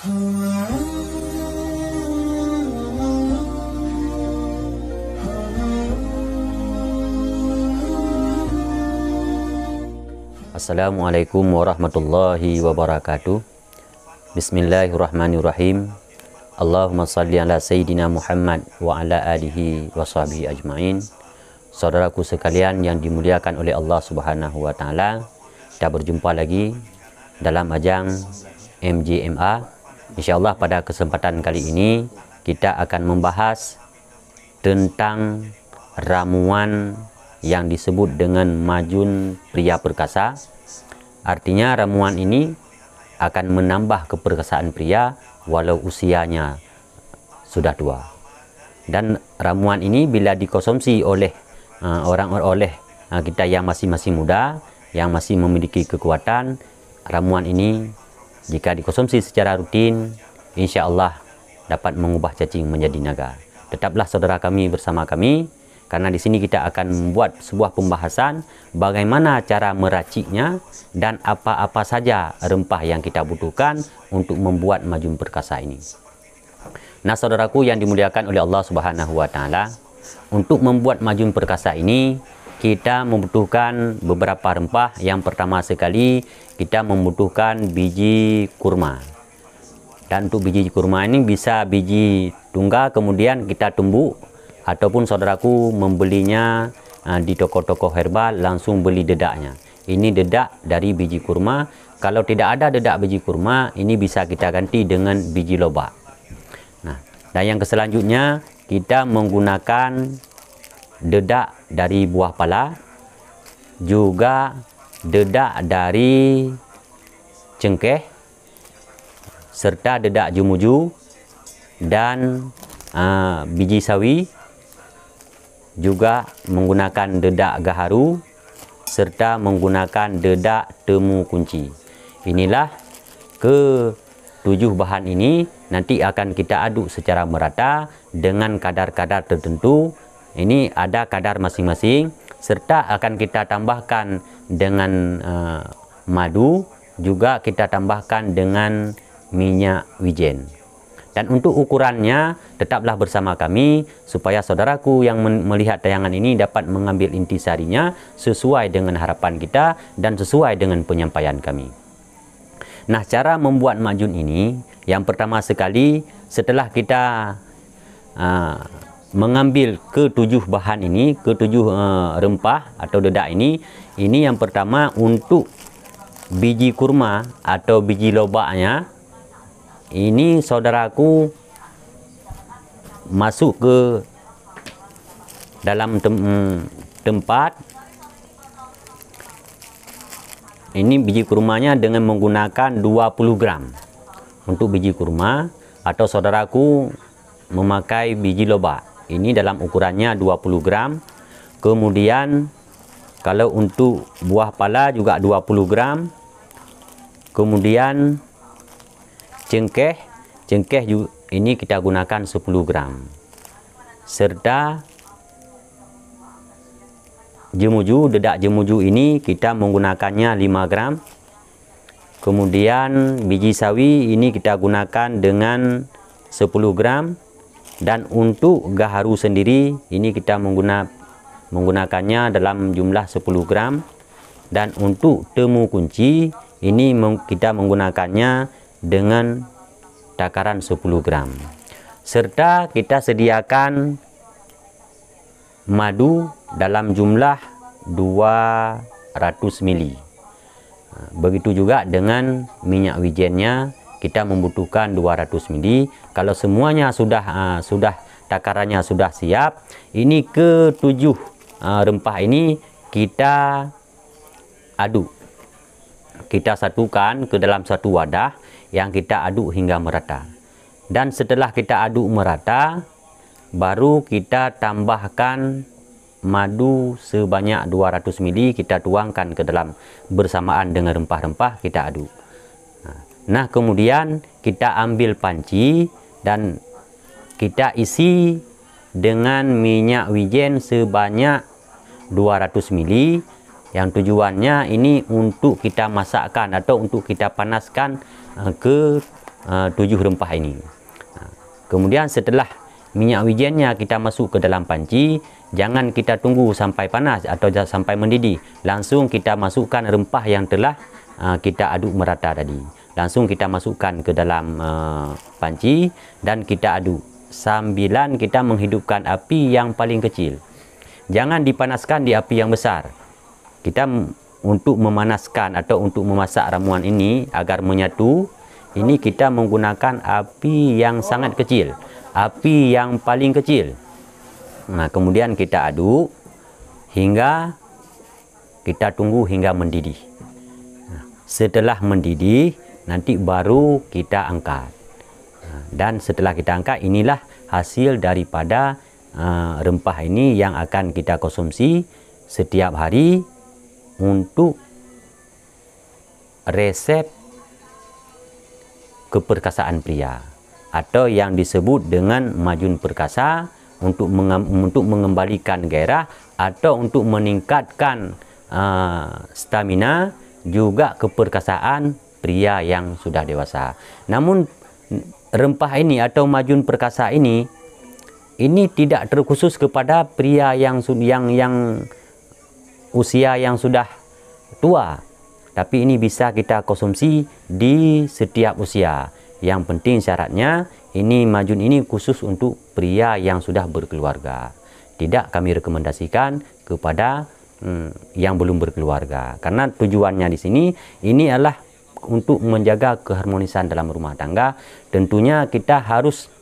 Assalamualaikum warahmatullahi wabarakatuh. Bismillahirrahmanirrahim. Allahumma salli ala Sayyidina Muhammad wa ala alihi wa sahbihi ajma'in. Saudaraku sekalian yang dimuliakan oleh Allah Subhanahu wa taala, kita berjumpa lagi dalam ajang MJMA. InsyaAllah pada kesempatan kali ini kita akan membahas tentang ramuan yang disebut dengan majun pria perkasa. Artinya ramuan ini akan menambah keperkasaan pria walau usianya sudah tua. Dan ramuan ini bila dikonsumsi oleh kita yang masih muda, yang masih memiliki kekuatan, ramuan ini jika dikonsumsi secara rutin, insya Allah dapat mengubah cacing menjadi naga. Tetaplah saudara kami bersama kami, karena di sini kita akan membuat sebuah pembahasan bagaimana cara meraciknya dan apa-apa saja rempah yang kita butuhkan untuk membuat majun perkasa ini. Nah, saudaraku yang dimuliakan oleh Allah Subhanahu wa taala, untuk membuat majun perkasa ini kita membutuhkan beberapa rempah. Yang pertama sekali kita membutuhkan biji kurma. Dan untuk biji kurma ini bisa biji tunggal kemudian kita tumbuk, ataupun saudaraku membelinya di toko-toko herbal, langsung beli dedaknya. Ini dedak dari biji kurma. Kalau tidak ada dedak biji kurma, ini bisa kita ganti dengan biji lobak. Nah, dan yang selanjutnya kita menggunakan dedak dari buah pala, juga dedak dari cengkeh, serta dedak jemuju dan biji sawi, juga menggunakan dedak gaharu serta menggunakan dedak temu kunci. Inilah ke-7 bahan ini nanti akan kita aduk secara merata dengan kadar-kadar tertentu. Ini ada kadar masing-masing, serta akan kita tambahkan dengan madu, juga kita tambahkan dengan minyak wijen. Dan untuk ukurannya tetaplah bersama kami supaya saudaraku yang melihat tayangan ini dapat mengambil intisarinya sesuai dengan harapan kita dan sesuai dengan penyampaian kami. Nah, cara membuat majun ini, yang pertama sekali setelah kita mengambil ke-7 bahan ini, ke-7 rempah atau dedak ini yang pertama untuk biji kurma atau biji lobaknya. Ini saudaraku masuk ke dalam tempat. Ini biji kurmanya dengan menggunakan 20 gram untuk biji kurma, atau saudaraku memakai biji lobak. Ini dalam ukurannya 20 gram. Kemudian kalau untuk buah pala juga 20 gram. Kemudian cengkeh juga ini kita gunakan 10 gram, serta jemuju, dedak jemuju ini kita menggunakannya 5 gram. Kemudian biji sawi ini kita gunakan dengan 10 gram. Dan untuk gaharu sendiri ini kita menggunakannya dalam jumlah 10 gram. Dan untuk temu kunci ini kita menggunakannya dengan takaran 10 gram. Serta kita sediakan madu dalam jumlah 200 ml. Begitu juga dengan minyak wijennya, kita membutuhkan 200 ml. Kalau semuanya sudah takarannya sudah siap, ini ke-7 rempah ini kita aduk. Kita satukan ke dalam satu wadah yang kita aduk hingga merata. Dan setelah kita aduk merata, baru kita tambahkan madu sebanyak 200 ml, kita tuangkan ke dalam bersamaan dengan rempah-rempah, kita aduk. Nah, kemudian kita ambil panci dan kita isi dengan minyak wijen sebanyak 200 ml, yang tujuannya ini untuk kita masakkan atau untuk kita panaskan ke 7 rempah ini. Kemudian setelah minyak wijennya kita masuk ke dalam panci, jangan kita tunggu sampai panas atau sampai mendidih. Langsung kita masukkan rempah yang telah kita aduk merata tadi. Langsung kita masukkan ke dalam panci dan kita aduk sambilan kita menghidupkan api yang paling kecil. Jangan dipanaskan di api yang besar. Kita untuk memanaskan atau untuk memasak ramuan ini agar menyatu, ini kita menggunakan api yang sangat kecil, api yang paling kecil. Nah, kemudian kita aduk hingga kita tunggu hingga mendidih. Nah, setelah mendidih, nanti baru kita angkat. Nah, dan setelah kita angkat, inilah hasil daripada rempah ini yang akan kita konsumsi setiap hari untuk resep keperkasaan pria atau yang disebut dengan majun perkasa, untuk mengembalikan gairah atau untuk meningkatkan stamina juga keperkasaan pria yang sudah dewasa. Namun rempah ini atau majun perkasa ini tidak terkhusus kepada pria yang usia yang sudah tua, tapi ini bisa kita konsumsi di setiap usia. Yang penting syaratnya ini majun ini khusus untuk pria yang sudah berkeluarga. Tidak kami rekomendasikan kepada yang belum berkeluarga, karena tujuannya di sini ini adalah untuk menjaga keharmonisan dalam rumah tangga. Tentunya kita harus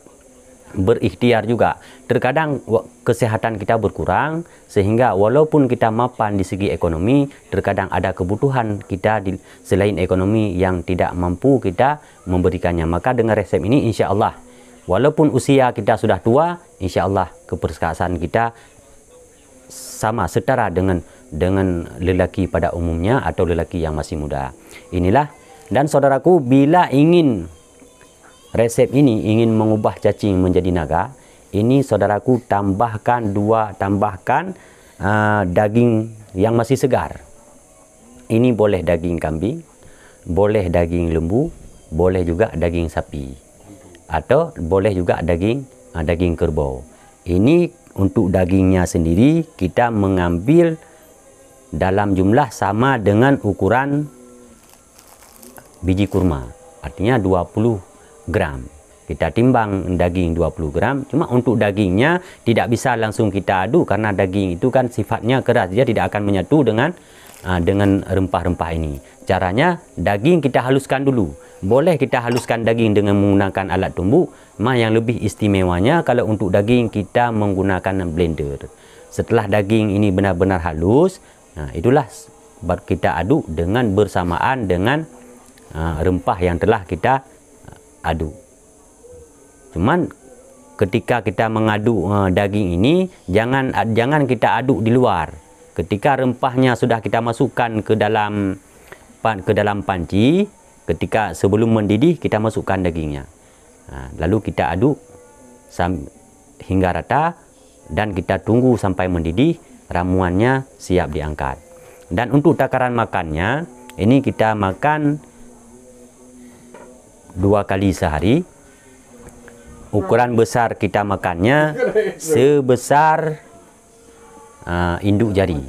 berikhtiar juga. Terkadang kesehatan kita berkurang, sehingga walaupun kita mapan di segi ekonomi, terkadang ada kebutuhan kita selain ekonomi yang tidak mampu kita memberikannya. Maka dengan resep ini insya Allah, walaupun usia kita sudah tua, insya Allah keperkasaan kita sama setara dengan lelaki pada umumnya atau lelaki yang masih muda. Inilah, dan saudaraku, bila ingin resep ini ingin mengubah cacing menjadi naga, ini saudaraku tambahkan daging yang masih segar. Ini boleh daging kambing, boleh daging lembu, boleh juga daging sapi, atau boleh juga daging kerbau. Ini untuk dagingnya sendiri kita mengambil dalam jumlah sama dengan ukuran biji kurma, artinya 20 gram. Kita timbang daging 20 gram. Cuma untuk dagingnya tidak bisa langsung kita aduk, karena daging itu kan sifatnya keras, dia tidak akan menyatu dengan rempah-rempah ini. Caranya daging kita haluskan dulu. Boleh kita haluskan daging dengan menggunakan alat tumbuk. Yang lebih istimewanya kalau untuk daging kita menggunakan blender. Setelah daging ini benar-benar halus, itulah baru kita aduk dengan bersamaan dengan rempah yang telah kita aduk. Cuman ketika kita mengaduk daging ini, jangan kita aduk di luar. Ketika rempahnya sudah kita masukkan ke dalam panci, ketika sebelum mendidih kita masukkan dagingnya. Lalu kita aduk hingga rata dan kita tunggu sampai mendidih, ramuannya siap diangkat. Dan untuk takaran makannya, ini kita makan 2 kali sehari. Ukuran besar kita makannya sebesar induk jari.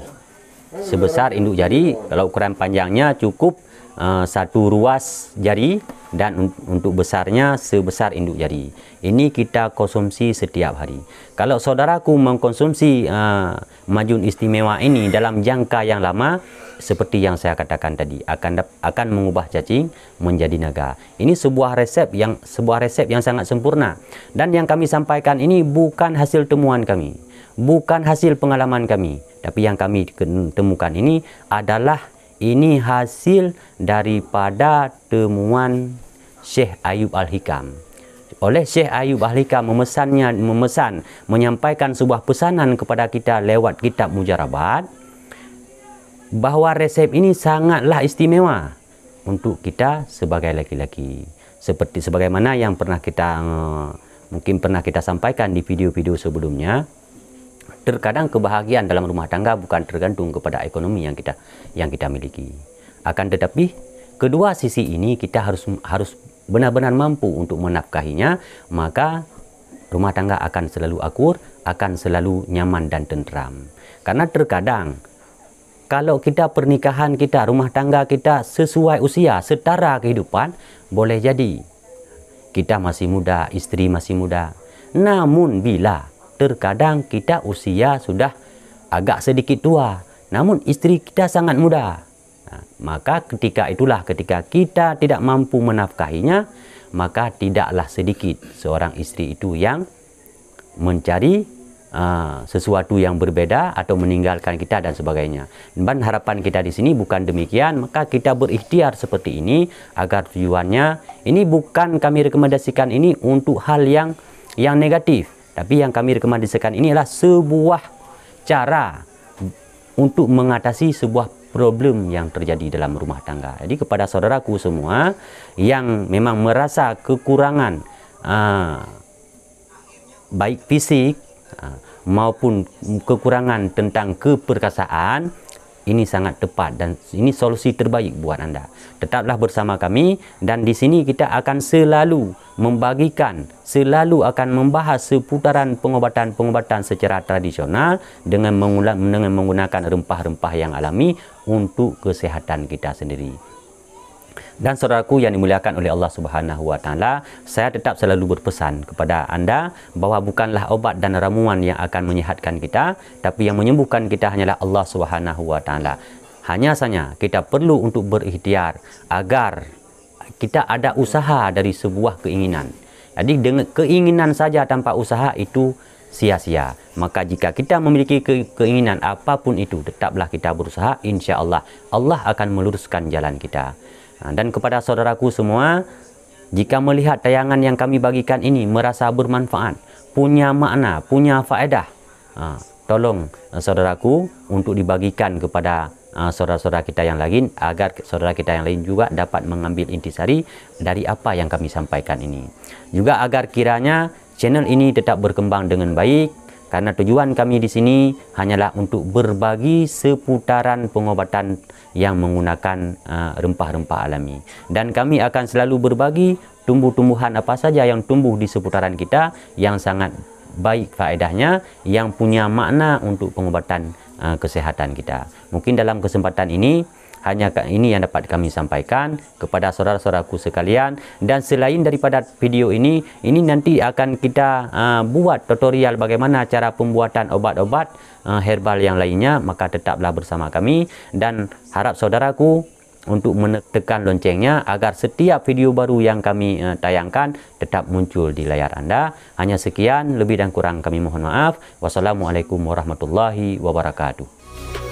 Sebesar induk jari. Kalau ukuran panjangnya cukup 1 ruas jari, dan untuk besarnya sebesar induk jari. Ini kita konsumsi setiap hari. Kalau saudaraku mengkonsumsi majun istimewa ini dalam jangka yang lama, seperti yang saya katakan tadi, akan mengubah cacing menjadi naga. Ini sebuah resep yang sangat sempurna, dan yang kami sampaikan ini bukan hasil temuan kami, bukan hasil pengalaman kami, tapi yang kami temukan ini adalah hasil daripada temuan Syekh Ayub Al-Hikam. Oleh Syekh Ayub Al-Hikam menyampaikan sebuah pesanan kepada kita lewat kitab Mujarabat, bahwa resep ini sangatlah istimewa untuk kita sebagai laki-laki. Sebagaimana yang mungkin pernah kita sampaikan di video-video sebelumnya, terkadang kebahagiaan dalam rumah tangga bukan tergantung kepada ekonomi yang kita miliki. Akan tetapi kedua sisi ini kita harus benar-benar mampu untuk menafkahinya, maka rumah tangga akan selalu akur, akan selalu nyaman dan tenteram. Karena terkadang kalau kita pernikahan kita, rumah tangga kita sesuai usia, setara kehidupan, boleh jadi kita masih muda, isteri masih muda. Namun bila terkadang kita usia sudah agak sedikit tua, namun isteri kita sangat muda, maka ketika itulah ketika kita tidak mampu menafkahinya, maka tidaklah sedikit seorang isteri itu yang mencari sesuatu yang berbeda atau meninggalkan kita dan sebagainya. Dan harapan kita di sini bukan demikian, maka kita berikhtiar seperti ini agar tujuannya ini bukan kami rekomendasikan ini untuk hal yang negatif, tapi yang kami rekomendasikan ini adalah sebuah cara untuk mengatasi sebuah problem yang terjadi dalam rumah tangga. Jadi kepada saudaraku semua yang memang merasa kekurangan baik fisik maupun kekurangan tentang keperkasaan, ini sangat tepat dan ini solusi terbaik buat anda. Tetaplah bersama kami dan di sini kita akan selalu membagikan, selalu akan membahas seputaran pengobatan-pengobatan secara tradisional dengan menggunakan rempah-rempah yang alami untuk kesehatan kita sendiri. Dan saudaraku yang dimuliakan oleh Allah Subhanahu wa taala, saya tetap selalu berpesan kepada anda bahwa bukanlah obat dan ramuan yang akan menyehatkan kita, tapi yang menyembuhkan kita hanyalah Allah Subhanahu wa taala. Hanya saja kita perlu untuk berikhtiar agar kita ada usaha dari sebuah keinginan. Jadi dengan keinginan saja tanpa usaha itu sia-sia. Maka jika kita memiliki keinginan apapun itu, tetaplah kita berusaha, insya Allah Allah akan meluruskan jalan kita. Dan kepada saudaraku semua, jika melihat tayangan yang kami bagikan ini merasa bermanfaat, punya makna, punya faedah, tolong saudaraku untuk dibagikan kepada saudara-saudara kita yang lain, agar saudara kita yang lain juga dapat mengambil intisari dari apa yang kami sampaikan ini. Juga agar kiranya channel ini tetap berkembang dengan baik, karena tujuan kami di sini hanyalah untuk berbagi seputaran pengobatan yang menggunakan rempah-rempah alami. Dan kami akan selalu berbagi tumbuh-tumbuhan apa saja yang tumbuh di seputaran kita yang sangat baik faedahnya, yang punya makna untuk pengobatan kesehatan kita. Mungkin dalam kesempatan ini hanya ini yang dapat kami sampaikan kepada saudara-saudaraku sekalian. Dan selain daripada video ini nanti akan kita buat tutorial bagaimana cara pembuatan obat-obat herbal yang lainnya. Maka tetaplah bersama kami dan harap saudaraku untuk menekan loncengnya agar setiap video baru yang kami tayangkan tetap muncul di layar anda. Hanya sekian, lebih dan kurang kami mohon maaf. Wassalamualaikum warahmatullahi wabarakatuh.